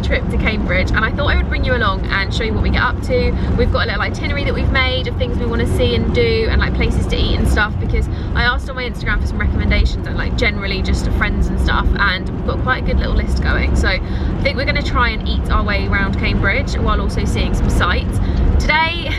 trip to Cambridge, and I thought I would bring you along and show you what we get up to. We've got a little itinerary that we've made of things we want to see and do, and like places to eat and stuff, because I asked on my Instagram for some recommendations and like generally just to friends and stuff, and we've got quite a good little list going. So I think we're going to try and eat our way around Cambridge while also seeing some sights. Today,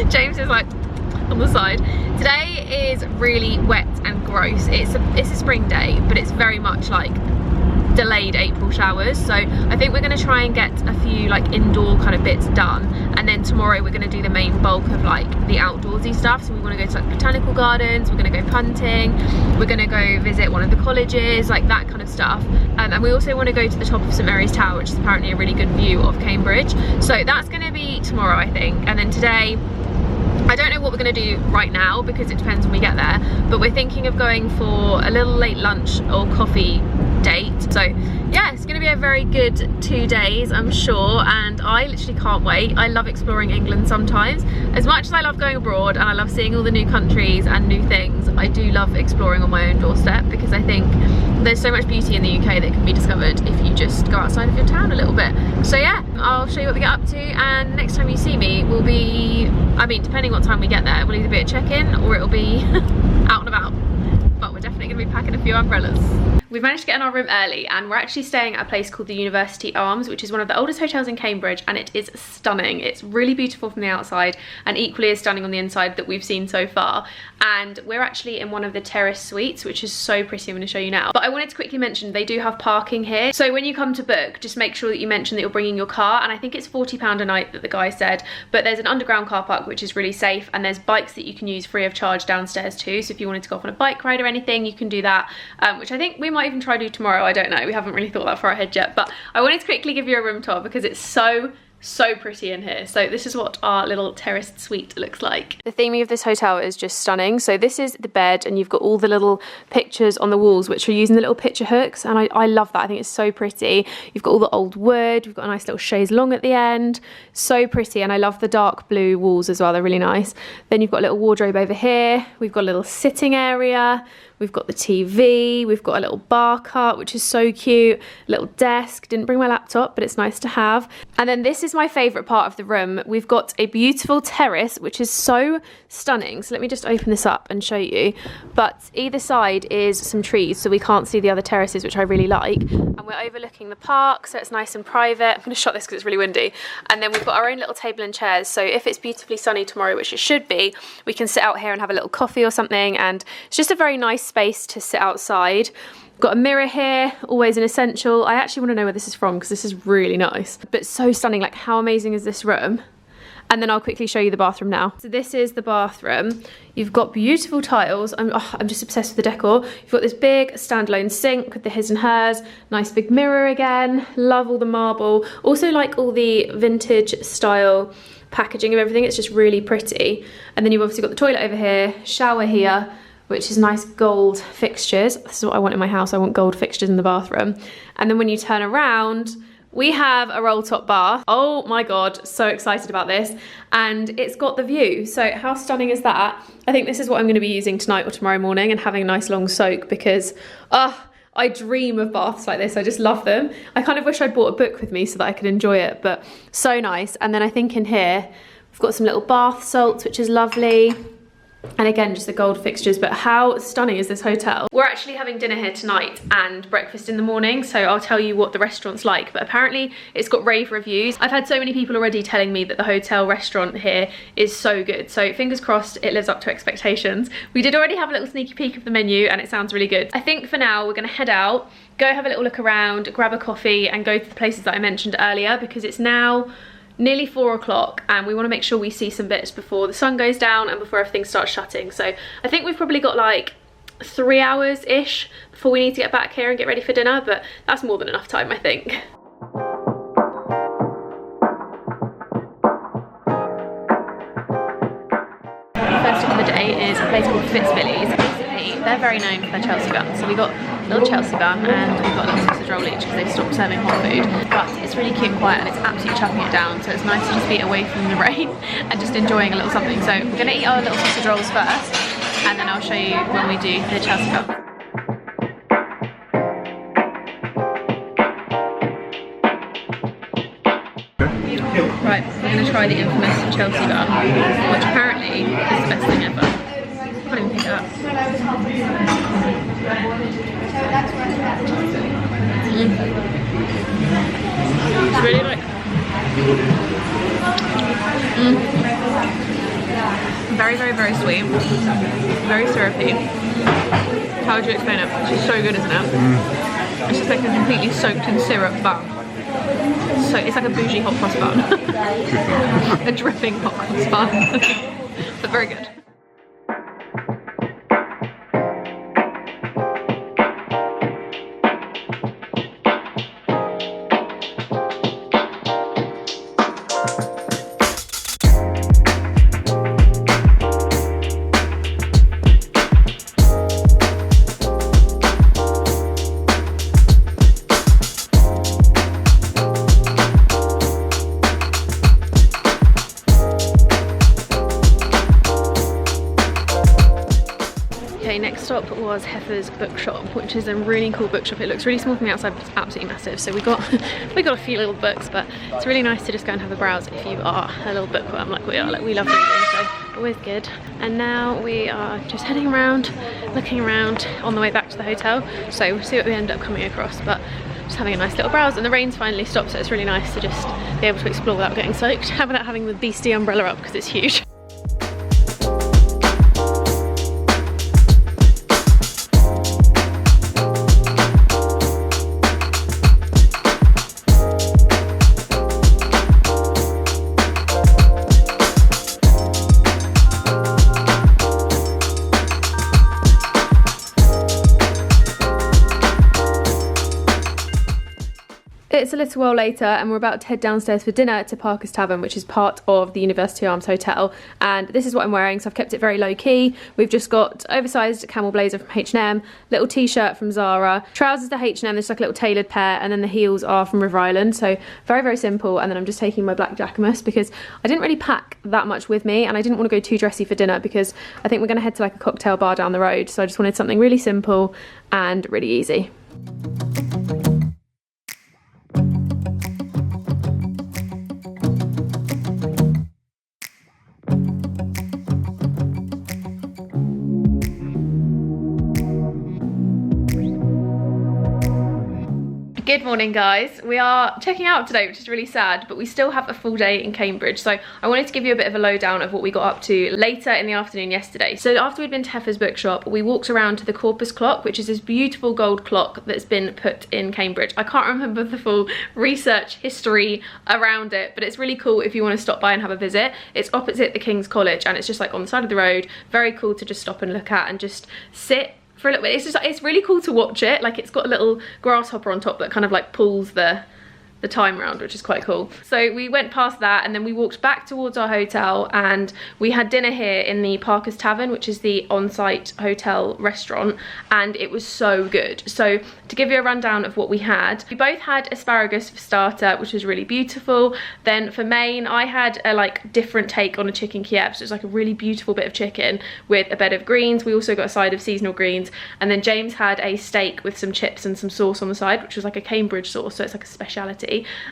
James is like on the side. Today is really wet and gross. It's a spring day, but it's very much like delayed April showers, so I think we're going to try and get a few like indoor kind of bits done, and then tomorrow we're going to do the main bulk of like the outdoorsy stuff. So we want to go to like botanical gardens, we're going to go punting, we're going to go visit one of the colleges, like that kind of stuff, and we also want to go to the top of St Mary's Tower, which is apparently a really good view of Cambridge. So that's going to be tomorrow, I think. And then today, I don't know what we're going to do right now because it depends when we get there, but we're thinking of going for a little late lunch or coffee date. So yeah, it's going to be a very good 2 days, I'm sure, and I literally can't wait. I love exploring England sometimes. As much as I love going abroad and I love seeing all the new countries and new things, I do love exploring on my own doorstep, because I think there's so much beauty in the UK that can be discovered if you just go outside of your town a little bit. So yeah, I'll show you what we get up to, and next time you see me will be, I mean, depending what time we get there, we'll either be at check-in or it'll be out and about, but we're definitely going to be packing a few umbrellas. We've managed to get in our room early, and we're actually staying at a place called the University Arms, which is one of the oldest hotels in Cambridge, and it is stunning. It's really beautiful from the outside and equally as stunning on the inside that we've seen so far. And we're actually in one of the terrace suites, which is so pretty. I'm going to show you now. But I wanted to quickly mention they do have parking here. So when you come to book, just make sure that you mention that you're bringing your car, and I think it's £40 a night that the guy said, but there's an underground car park which is really safe, and there's bikes that you can use free of charge downstairs too. So if you wanted to go off on a bike ride or anything, you can do that, which I think we might even try to do tomorrow. I don't know, we haven't really thought that far ahead yet, but I wanted to quickly give you a room tour because it's so pretty in here. So this is what our little terraced suite looks like. The theming of this hotel is just stunning. So this is the bed, and you've got all the little pictures on the walls which are using the little picture hooks, and I love that. I think it's so pretty. You've got all the old wood, we've got a nice little chaise longue at the end, so pretty, and I love the dark blue walls as well, they're really nice. Then you've got a little wardrobe over here, we've got a little sitting area, we've got the TV, we've got a little bar cart, which is so cute, a little desk. Didn't bring my laptop, but it's nice to have. And then this is my favourite part of the room. We've got a beautiful terrace, which is so stunning. So let me just open this up and show you. But either side is some trees, so we can't see the other terraces, which I really like. And we're overlooking the park, so it's nice and private. I'm going to shut this because it's really windy. And then we've got our own little table and chairs, so if it's beautifully sunny tomorrow, which it should be, we can sit out here and have a little coffee or something, and it's just a very nice space to sit outside. Got a mirror here, always an essential. I actually want to know where this is from because this is really nice, but so stunning. Like, how amazing is this room? And then I'll quickly show you the bathroom now. So this is the bathroom. You've got beautiful tiles. I'm just obsessed with the decor. You've got this big standalone sink with the his and hers. Nice big mirror again. Love all the marble. Also like all the vintage style packaging of everything. It's just really pretty. And then you've obviously got the toilet over here, shower here, which is nice gold fixtures. This is what I want in my house. I want gold fixtures in the bathroom. And then when you turn around, we have a roll top bath. Oh my God, so excited about this. And it's got the view. So how stunning is that? I think this is what I'm gonna be using tonight or tomorrow morning and having a nice long soak, because I dream of baths like this. I just love them. I kind of wish I'd brought a book with me so that I could enjoy it, but so nice. And then I think in here, we've got some little bath salts, which is lovely. And again, just the gold fixtures, but how stunning is this hotel? We're actually having dinner here tonight and breakfast in the morning, so I'll tell you what the restaurant's like, but apparently it's got rave reviews. I've had so many people already telling me that the hotel restaurant here is so good, so fingers crossed it lives up to expectations. We did already have a little sneaky peek of the menu and it sounds really good. I think for now we're gonna head out, go have a little look around, grab a coffee and go to the places that I mentioned earlier, because it's now nearly 4 o'clock and we want to make sure we see some bits before the sun goes down and before everything starts shutting. So I think we've probably got like 3 hours ish before we need to get back here and get ready for dinner, but that's more than enough time, I think. First of the day is a place called Fitzbillies. Basically, they're very known for their Chelsea buns. So we got a little Chelsea bun and we've got a little sausage roll each because they've stopped serving hot food. But it's really cute and quiet and it's absolutely chucking it down. So it's nice to just be away from the rain and just enjoying a little something. So we're gonna eat our little sausage rolls first and then I'll show you when we do the Chelsea bun. Right, we're going to try the infamous Chelsea bar, which apparently is the best thing ever. I can't even pick it up. It's really like... Very, very, very sweet. Very syrupy. How would you explain it? It's just so good, isn't it? It's just like a completely soaked in syrup bun. So it's like a bougie hot cross bun. A dripping hot cross bun. But very good. Next stop was Heffers Bookshop, which is a really cool bookshop. It looks really small from the outside, but it's absolutely massive. So we got a few little books, but it's really nice to just go and have a browse if you are a little bookworm like we are. Like, we love reading, so always good. And now we are just heading around, looking around on the way back to the hotel. So we'll see what we end up coming across, but just having a nice little browse. And the rain's finally stopped, so it's really nice to just be able to explore without getting soaked, without having the beastie umbrella up because it's huge. It's a little while later and we're about to head downstairs for dinner to Parker's Tavern, which is part of the University Arms Hotel, and this is what I'm wearing, so I've kept it very low key. We've just got oversized camel blazer from H&M, little t-shirt from Zara, trousers to H&M, there's like a little tailored pair, and then the heels are from River Island, so very, very simple. And then I'm just taking my black Jacquemus because I didn't really pack that much with me and I didn't want to go too dressy for dinner because I think we're going to head to like a cocktail bar down the road, so I just wanted something really simple and really easy. Good morning guys, we are checking out today, which is really sad, but we still have a full day in Cambridge, so I wanted to give you a bit of a lowdown of what we got up to later in the afternoon yesterday. So after we'd been to Heffers Bookshop, we walked around to the Corpus Clock, which is this beautiful gold clock that's been put in Cambridge. I can't remember the full research history around it, but it's really cool if you want to stop by and have a visit. It's opposite the King's College and it's just like on the side of the road, very cool to just stop and look at and just sit for a little bit. It's just, it's really cool to watch it. Like, it's got a little grasshopper on top that kind of like pulls the time round, which is quite cool. So we went past that and then we walked back towards our hotel and we had dinner here in the Parker's Tavern, which is the on-site hotel restaurant, and it was so good. So to give you a rundown of what we had both had asparagus for starter, which was really beautiful. Then for main, I had a like different take on a chicken Kiev, so it's like a really beautiful bit of chicken with a bed of greens. We also got a side of seasonal greens, and then James had a steak with some chips and some sauce on the side, which was like a Cambridge sauce, so it's like a speciality.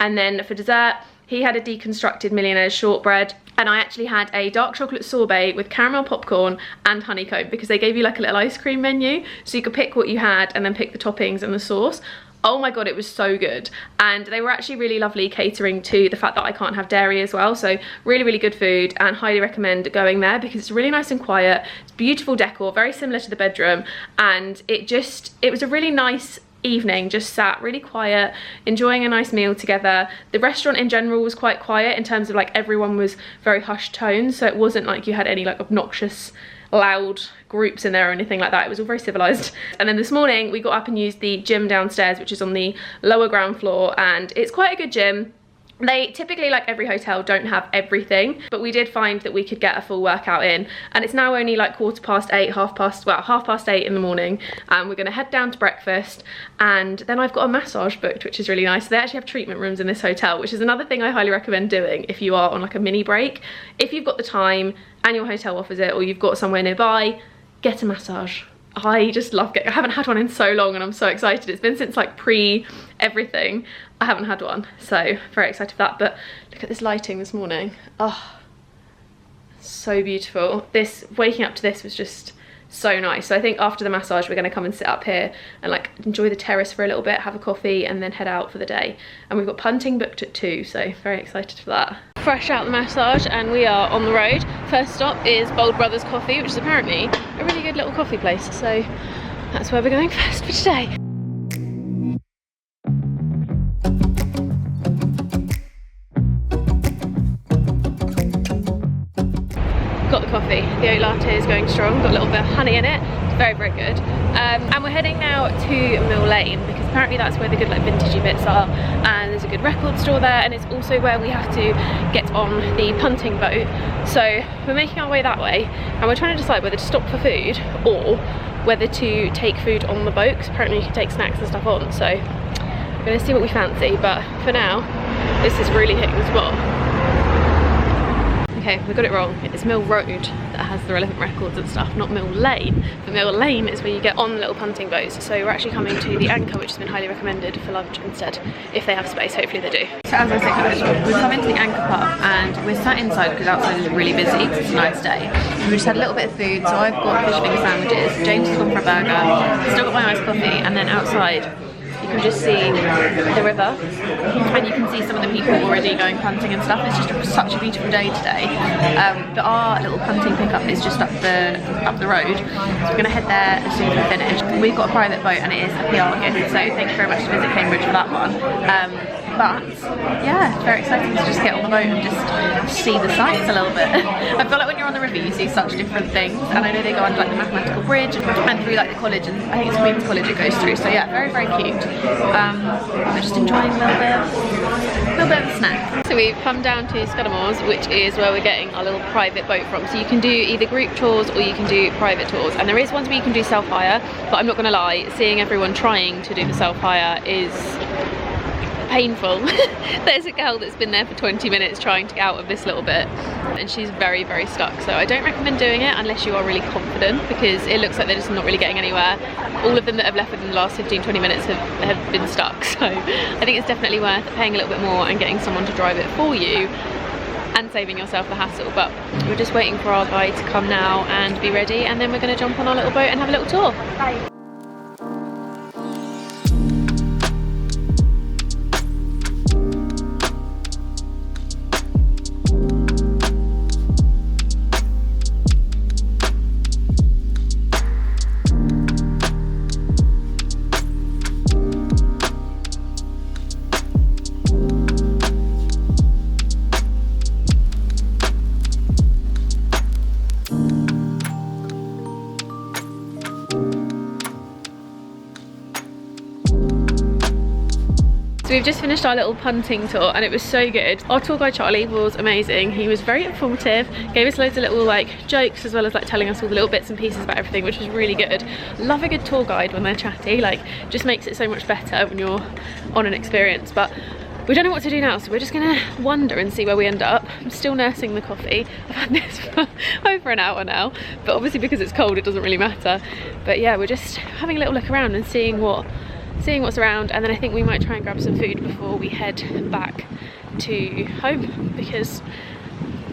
And then for dessert, he had a deconstructed millionaire's shortbread, and I actually had a dark chocolate sorbet with caramel popcorn and honeycomb, because they gave you like a little ice cream menu, so you could pick what you had and then pick the toppings and the sauce. Oh my god, it was so good. And they were actually really lovely, catering to the fact that I can't have dairy as well. So really, really good food, and highly recommend going there because it's really nice and quiet. It's beautiful decor, very similar to the bedroom, and it was a really nice evening, just sat really quiet, enjoying a nice meal together. The restaurant in general was quite quiet in terms of like everyone was very hushed tones, so it wasn't like you had any like obnoxious loud groups in there or anything like that. It was all very civilized. And then this morning we got up and used the gym downstairs, which is on the lower ground floor, and it's quite a good gym. They typically, like every hotel, don't have everything, but we did find that we could get a full workout in, and it's now only like 8:15, half past 8 in the morning, and we're gonna head down to breakfast, and then I've got a massage booked, which is really nice. They actually have treatment rooms in this hotel, which is another thing I highly recommend doing if you are on like a mini break. If you've got the time and your hotel offers it, or you've got somewhere nearby, get a massage. I just love getting, I haven't had one in so long and I'm so excited. It's been since like pre-everything. I haven't had one, so very excited for that. But look at this lighting this morning. Oh, so beautiful. This, waking up to this was just so nice. So I think after the massage we're going to come and sit up here and like enjoy the terrace for a little bit, have a coffee, and then head out for the day. And we've got punting booked at 2, so very excited for that. Fresh out the massage and we are on the road. First stop is Bould Brothers Coffee, which is apparently a really good little coffee place, so that's where we're going first for today. Got the coffee. The oat latte is going strong, got a little bit of honey in it. It's very, very good. And we're heading now to Mill Lane because apparently that's where the good like vintagey bits are, and there's a good record store there, and it's also where we have to get on the punting boat. So we're making our way that way, and we're trying to decide whether to stop for food or whether to take food on the boat, because apparently you can take snacks and stuff on. So we're going to see what we fancy, but for now this is really hitting the spot. Okay, we got it wrong. It's Mill Road that has the relevant records and stuff, not Mill Lane. But Mill Lane is where you get on the little punting boats. So we're actually coming to the Anchor, which has been highly recommended, for lunch instead, if they have space. Hopefully they do. So as I said guys, we've come into the Anchor pub and we're sat inside because outside is really busy because it's a nice day. We just had a little bit of food, so I've got fish finger sandwiches, James has gone for a burger, still got my iced coffee, and then outside you can just see the river and you can see some of the people already going punting and stuff. It's just such a beautiful day today. But our little punting pickup is just up the road, so we're going to head there as soon as we finish. We've got a private boat and it is a PR gift, so thank you very much to Visit Cambridge for that one. But yeah, it's very exciting to just get on the boat and just see the sights a little bit. I feel like when you're on the river you see such different things, and I know they go under like the mathematical bridge and through like the college, and I think it's Queen's College it goes through, so yeah, very, very cute. We're just enjoying a little bit of a snack. So we've come down to Scudamores, which is where we're getting our little private boat from. So you can do either group tours or you can do private tours, and there is ones where you can do self-hire, but I'm not going to lie, seeing everyone trying to do the self-hire is painful. There's a girl that's been there for 20 minutes trying to get out of this little bit, and she's very, very stuck. So I don't recommend doing it unless you are really confident, because it looks like they're just not really getting anywhere. All of them that have left within the last 15-20 minutes have been stuck. So I think it's definitely worth paying a little bit more and getting someone to drive it for you and saving yourself the hassle. But we're just waiting for our guide to come now and be ready, and then we're going to jump on our little boat and have a little tour. Bye. So we've just finished our little punting tour and it was so good. Our tour guide Charlie was amazing. He was very informative, gave us loads of little like jokes, as well as like telling us all the little bits and pieces about everything, which was really good. Love a good tour guide when they're chatty, like just makes it so much better when you're on an experience. But we don't know what to do now, so we're just gonna wander and see where we end up. I'm still nursing the coffee. I've had this for over an hour now, but obviously because it's cold it doesn't really matter. But yeah, we're just having a little look around and seeing what's around, and then I think we might try and grab some food before we head back to home, because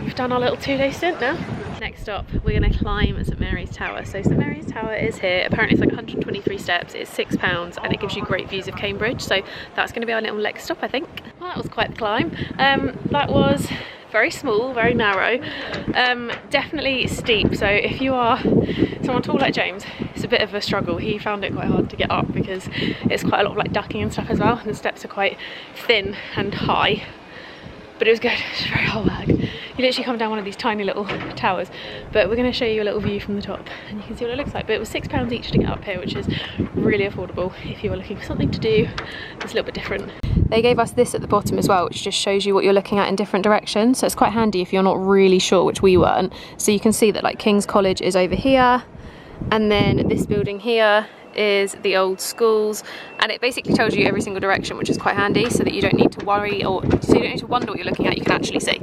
we've done our little 2-day stint now. Next up, we're going to climb St Mary's Tower. So St Mary's Tower is here. Apparently it's like 123 steps, it's £6, and it gives you great views of Cambridge. So that's going to be our little next stop, I think. Well, that was quite the climb. That was very small, very narrow, definitely steep. So if you are someone tall like James, it's a bit of a struggle. He found it quite hard to get up because it's quite a lot of like ducking and stuff as well, and the steps are quite thin and high. But it was good. It's very hard work. You literally come down one of these tiny little towers, but we're going to show you a little view from the top and you can see what it looks like. But it was £6 each to get up here, which is really affordable if you were looking for something to do that's a little bit different. They gave us this at the bottom as well, which just shows you what you're looking at in different directions, so it's quite handy if you're not really sure, which we weren't. So you can see that like King's College is over here, and then this building here is the old schools, and it basically tells you every single direction, which is quite handy, so that you don't need to worry, or so you don't need to wonder what you're looking at, you can actually see.